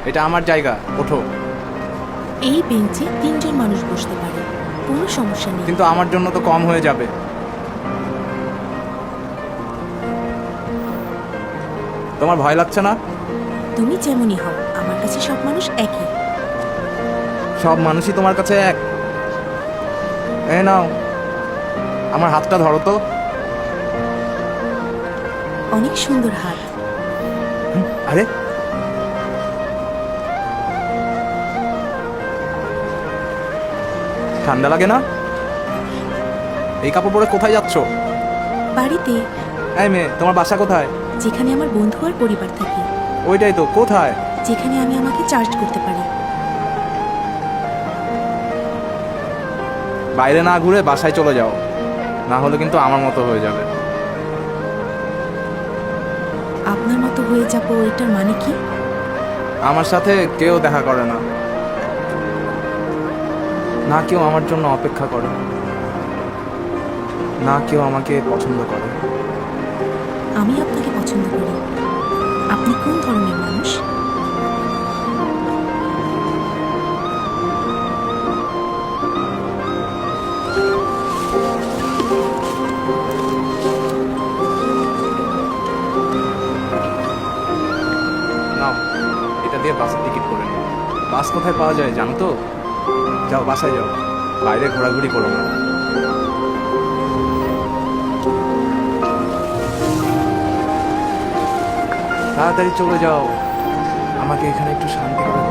এটা আমার জায়গা, ওঠো। এই বেঞ্চে 3 জন মানুষ বসতে পারে, কোনো সমস্যা নেই। কিন্তু আমার জন্য তো কম হয়ে যাবে। তোমার ভয় লাগছে না? তুমি যেমনই হও, আমার কাছে সব মানুষ একই। সব মানুষই তোমার কাছে এক? এই নাও, আমার হাতটা ধরো তো। অনেক সুন্দর হাত। আরে, ঠান্ডা লাগে না? এই কাপড় পরে কোথায় যাচ্ছ? বাড়িতে, এই মেয়ে, তোমার বাসা কোথায়? যেখানে আমার বন্ধু আর পরিবার থাকে, ওইটাই তো, কোথায়? যেখানে আমি আমাকে চার্জ করতে পারি। বাইরে না ঘুরে বাসায় চলে যাও, না হলে কিন্তু আমার মতো হয়ে যাবে। আপনার মতো হয়ে যাবো, এটার মানে কি? আমার সাথে কেউ দেখা করে না, না কেউ আমার জন্য অপেক্ষা করে, না কেউ আমাকে পছন্দ করে। আমি আপনাকে পছন্দ করি। আপনি কোন ধরনের মানুষ? নাও, এটা দিয়ে বাসের টিকিট করে নিও। বাস কোথায় পাওয়া যায় জানো তো? যাও, বাসায় যাও, বাইরে ঘোরাঘুরি করো না। তাড়াতাড়ি চলে যাও, আমাকে এখানে একটু শান্তি করে